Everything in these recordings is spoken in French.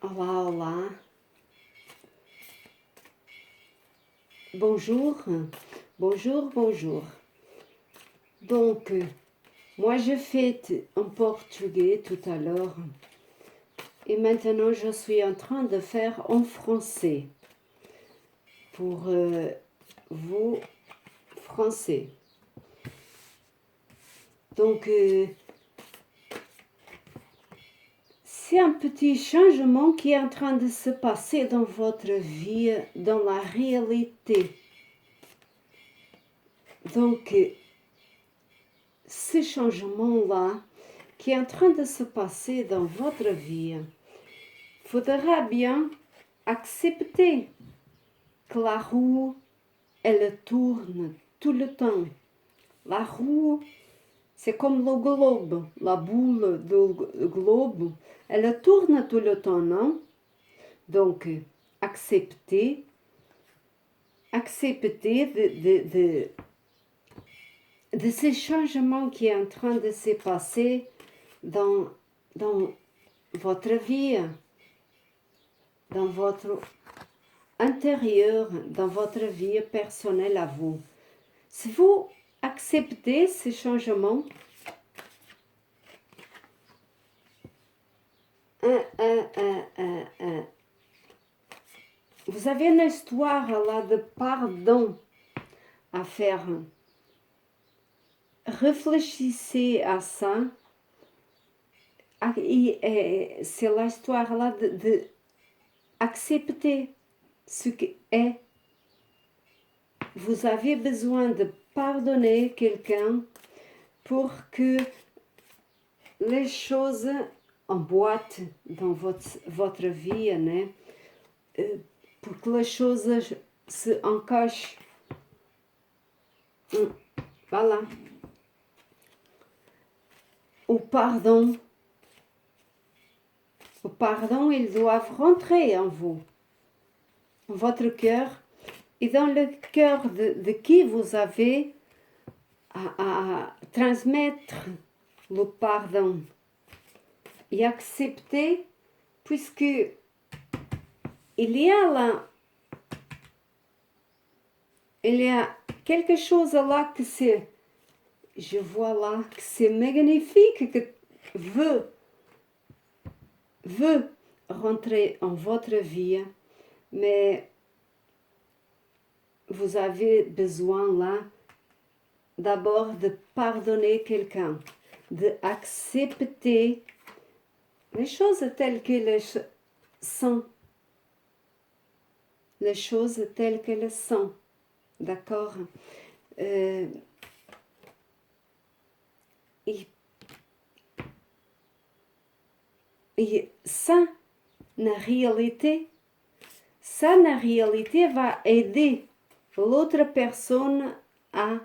Olá, olá. Bonjour, bonjour, bonjour. Donc, moi je fais en portugais tout à l'heure et maintenant je suis en train de faire en français pour vous français. Donc, c'est un petit changement qui est en train de se passer dans votre vie, dans la réalité. Donc, ce changement-là qui est en train de se passer dans votre vie, faudra bien accepter que la roue, elle tourne tout le temps. La roue, c'est comme le globe, la boule du globe, elle tourne tout le temps, non? Donc, accepter de ce changement qui est en train de se passer dans votre vie, dans votre intérieur, dans votre vie personnelle à vous. Si vous acceptez ce changement, vous avez une histoire là de pardon à faire. Réfléchissez à ça. C'est l'histoire là de accepter ce qui est. Vous avez besoin de pardonner quelqu'un pour que les choses emboîtent dans votre vie, né? Pour que les choses se encachent. Voilà. Au pardon, ils doivent rentrer en vous, en votre cœur et dans le cœur de qui vous avez à transmettre le pardon et accepter, puisque il y a quelque chose là que c'est, je vois là que c'est magnifique, que veut rentrer en votre vie, mais vous avez besoin là d'abord de pardonner quelqu'un, d'accepter les choses telles qu'elles sont, les choses telles qu'elles sont, d'accord? Et ça, en réalité, va aider l'autre personne à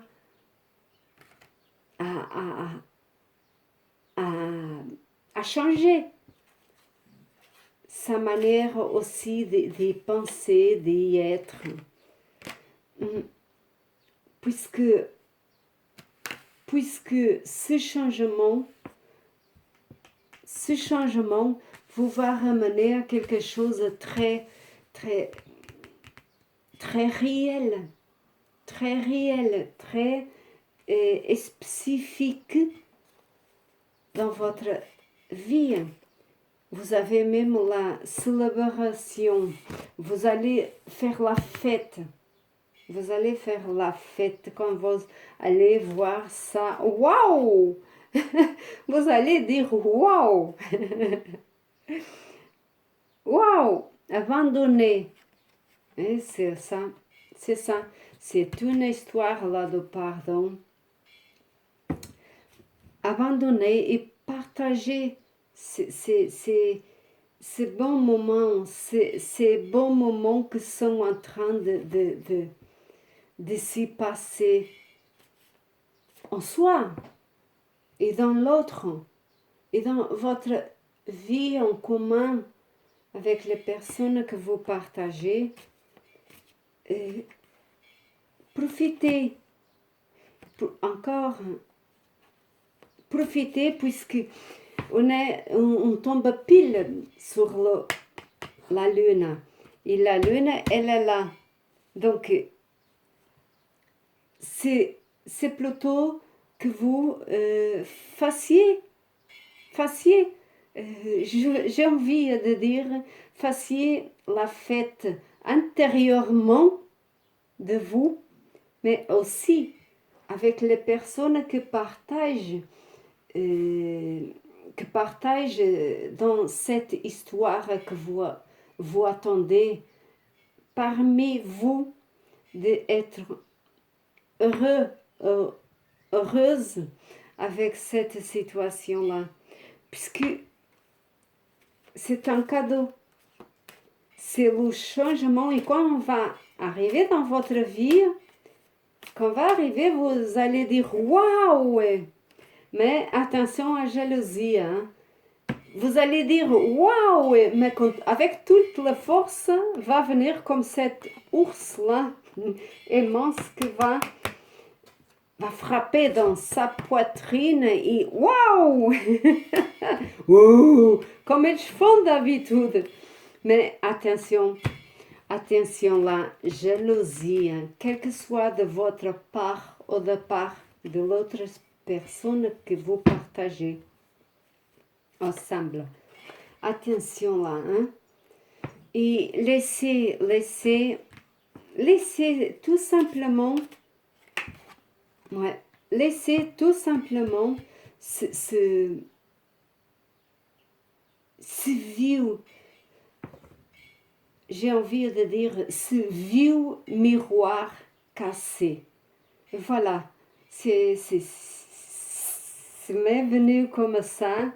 changer sa manière aussi de penser, d'y être. Puisque ce changement vous va ramener à quelque chose de très, très, très réel, très spécifique dans votre vie. Vous avez même la célébration. Vous allez faire la fête. Vous allez faire la fête quand vous allez voir ça. Waouh! Vous allez dire waouh! Waouh! Abandonner. C'est ça. C'est ça. C'est une histoire là de pardon. Abandonner et partager ces bons moments, ces bons moments qui sont en train de s'y passer en soi et dans l'autre et dans votre vie en commun avec les personnes que vous partagez. Profitez encore, profitez puisque on tombe pile sur la lune. Et la lune, elle est là. Donc, c'est plutôt que vous fassiez, j'ai envie de dire, fassiez la fête intérieurement de vous, mais aussi avec les personnes que partagent dans cette histoire que vous attendez parmi vous d'être heureux, heureuse avec cette situation-là, puisque c'est un cadeau. C'est le changement. Et quand on va arriver dans votre vie, quand on va arriver, vous allez dire waouh! Mais attention à la jalousie. Hein? Vous allez dire waouh! Mais avec toute la force, va venir comme cet ours-là immense qui va frapper dans sa poitrine et waouh! Comme ils font d'habitude. Mais attention la jalousie, hein, quelle que soit de votre part ou de part de l'autre personne que vous partagez ensemble. Attention là, hein? Et laissez tout simplement, laissez tout simplement ce vieux, j'ai envie de dire, ce vieux miroir cassé. Voilà, c'est m'est venu comme ça,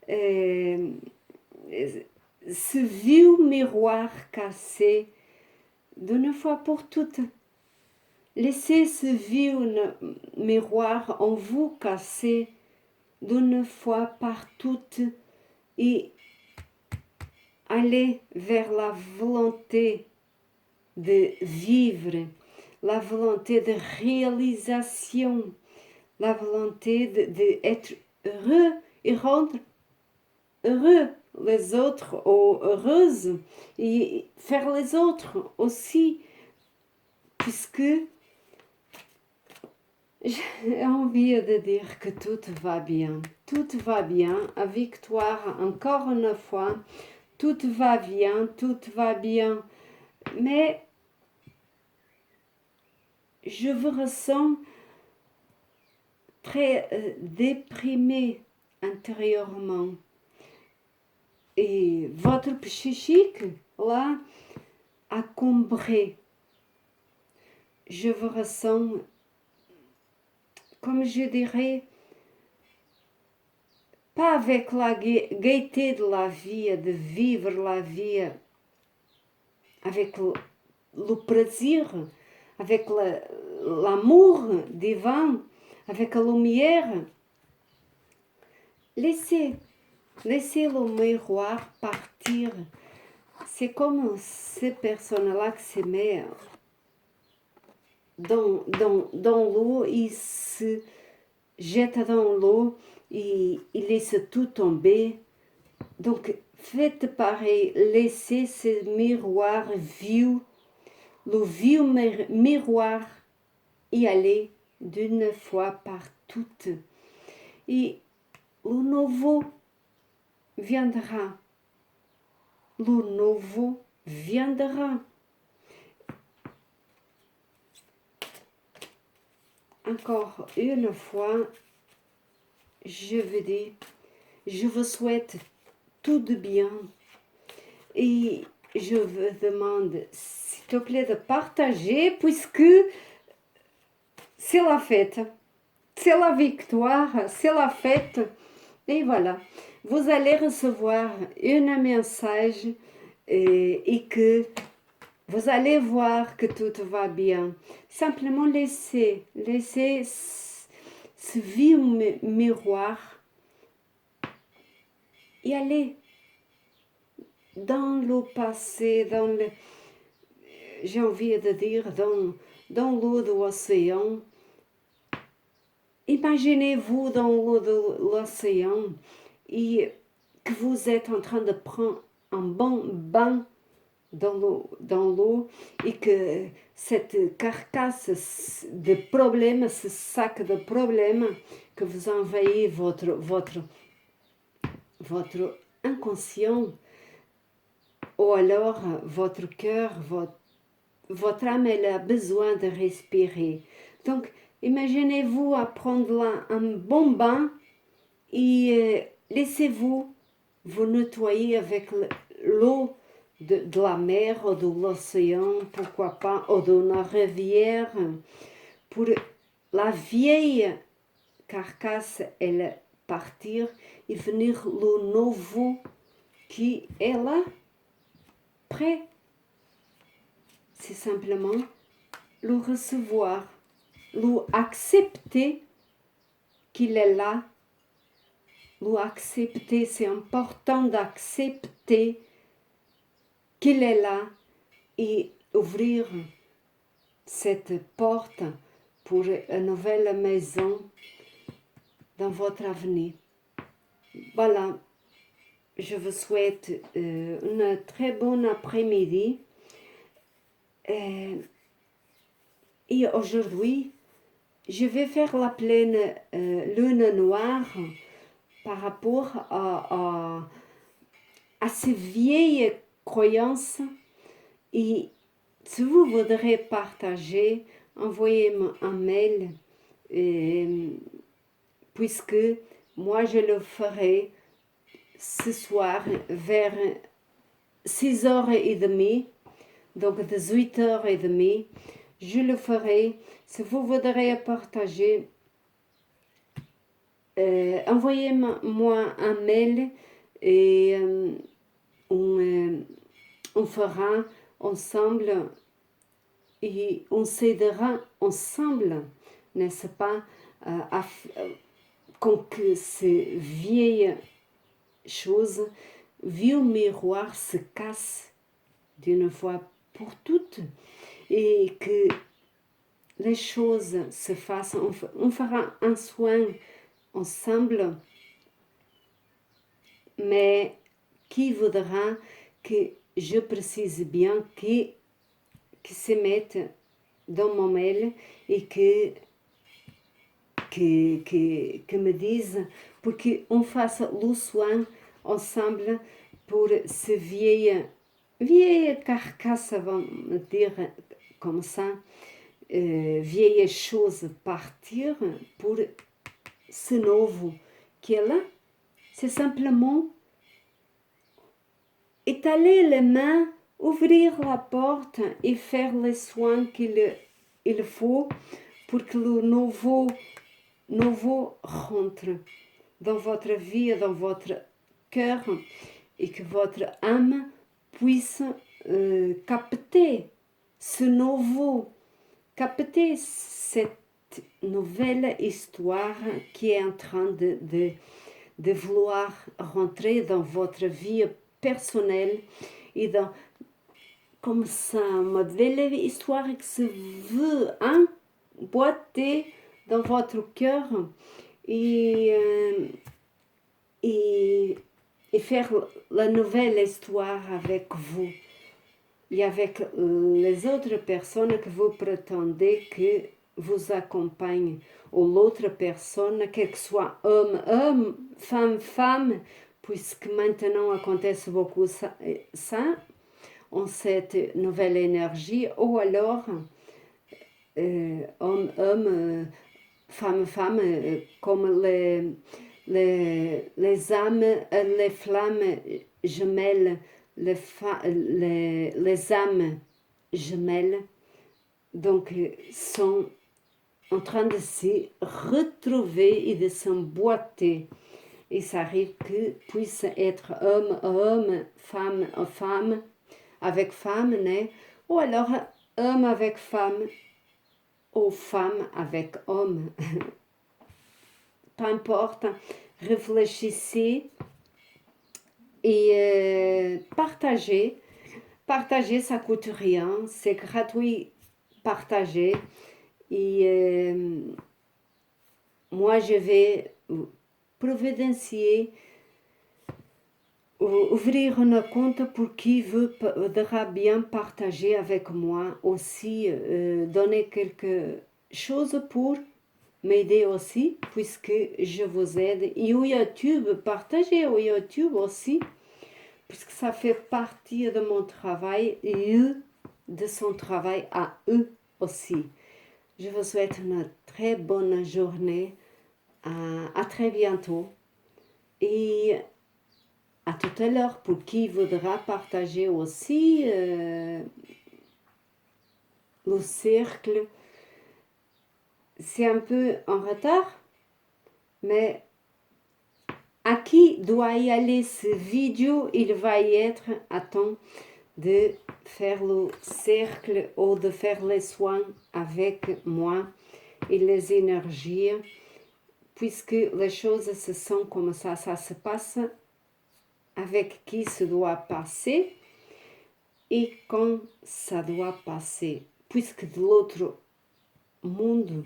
ce vieux miroir cassé, d'une fois pour toutes. Laissez ce vieux miroir en vous casser d'une fois par toutes et aller vers la volonté de vivre, la volonté de réalisation, la volonté d'être heureux et rendre heureux les autres ou heureuses et faire les autres aussi, puisque j'ai envie de dire que tout va bien, à victoire encore une fois, tout va bien, mais je vous ressens très déprimé intérieurement. Et votre psychique, là, encombré. Je vous ressens, comme je dirais, pas avec la gaieté de la vie, de vivre la vie, avec le plaisir, avec l'amour divin, avec la lumière. Laissez le miroir partir. C'est comme ces personnes-là qui se mettent dans l'eau, ils se jettent dans l'eau et ils laissent tout tomber. Donc, faites pareil. Laissez ce miroir vieux, le vieux miroir, y aller d'une fois par toutes. Et le nouveau viendra. Le nouveau viendra. Encore une fois, je vous souhaite tout de bien et je vous demande, s'il te plaît, de partager puisque c'est la fête, c'est la victoire, c'est la fête. Et voilà, vous allez recevoir un message et que vous allez voir que tout va bien. Simplement laissez ce vieux miroir y aller dans le passé, j'ai envie de dire, dans l'eau de l'océan. Imaginez-vous dans l'eau de l'océan et que vous êtes en train de prendre un bon bain dans l'eau et que cette carcasse de problèmes, ce sac de problèmes que vous envahissez votre inconscient ou alors votre cœur, votre âme, elle a besoin de respirer. Donc, imaginez-vous à prendre là un bon bain et laissez-vous vous nettoyer avec l'eau de la mer ou de l'océan, pourquoi pas, ou d'une rivière, pour la vieille carcasse, elle partir et venir le nouveau qui est là, prêt. C'est simplement le recevoir, le accepter qu'il est là. Le accepter, c'est important d'accepter qu'il est là et ouvrir cette porte pour une nouvelle maison dans votre avenir. Voilà, je vous souhaite une très bonne après-midi. Et aujourd'hui, je vais faire la pleine lune noire par rapport à ces vieilles croyances. Et si vous voudrez partager, envoyez-moi un mail, puisque moi je le ferai ce soir vers 6h30, donc 18h30. Je le ferai. Si vous voudrez partager, envoyez-moi un mail et on fera ensemble et on s'aidera ensemble, n'est-ce pas, que ces vieilles choses, vieux miroirs se cassent d'une fois pour toutes et que les choses se fassent. On fera un soin ensemble, mais qui voudra que je précise bien qui se mette dans mon mail et que me disent pour qu'on fasse le soin ensemble pour ces vieilles carcasses, on va dire comme ça, vieilles choses partir pour ce nouveau qui est là. C'est simplement étaler les mains, ouvrir la porte et faire les soins qu'il faut pour que le nouveau rentre dans votre vie, dans votre cœur et que votre âme puisse capter ce nouveau, capter cette nouvelle histoire qui est en train de vouloir rentrer dans votre vie personnelle et dans comme ça, une belle histoire qui se veut emboîter dans votre cœur et faire la nouvelle histoire avec vous et avec les autres personnes que vous prétendez que vous accompagnent ou l'autre personne, quel que soit homme, femme, puisque maintenant acontece beaucoup ça en cette nouvelle énergie, ou alors homme, femme, comme les âmes, les flammes jumelles, les âmes jumelles, donc sont en train de se retrouver et de s'emboîter. Et ça arrive que puisse être homme, femme, avec femme, né? Ou alors homme avec femme, ou femme avec homme. Peu importe, réfléchissez et partagez. Partager, ça coûte rien, c'est gratuit, partager. Et moi, je vais providencier ouvrir un compte pour qui voudra bien partager avec moi aussi, donner quelque chose pour m'aider aussi, puisque je vous aide. Et au YouTube, partagez au YouTube aussi, puisque ça fait partie de mon travail et de son travail à eux aussi. Je vous souhaite une très bonne journée. À très bientôt. Et à tout à l'heure pour qui voudra partager aussi le cercle. C'est un peu en retard, mais à qui doit y aller ce vidéo, il va y être à temps de faire le cercle ou de faire les soins avec moi et les énergies, puisque les choses se sont comme ça se passe, avec qui se doit passer et quand ça doit passer, puisque de l'autre monde,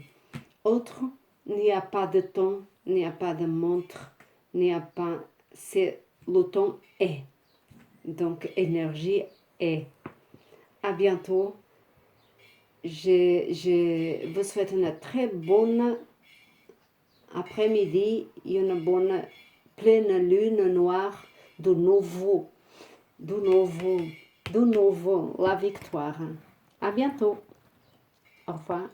autre, il n'y a pas de temps, il n'y a pas de montre, il n'y a pas, c'est le temps est, donc énergie est. À bientôt. Je vous souhaite une très bonne après-midi et une bonne pleine lune noire de nouveau, la victoire. À bientôt. Au revoir.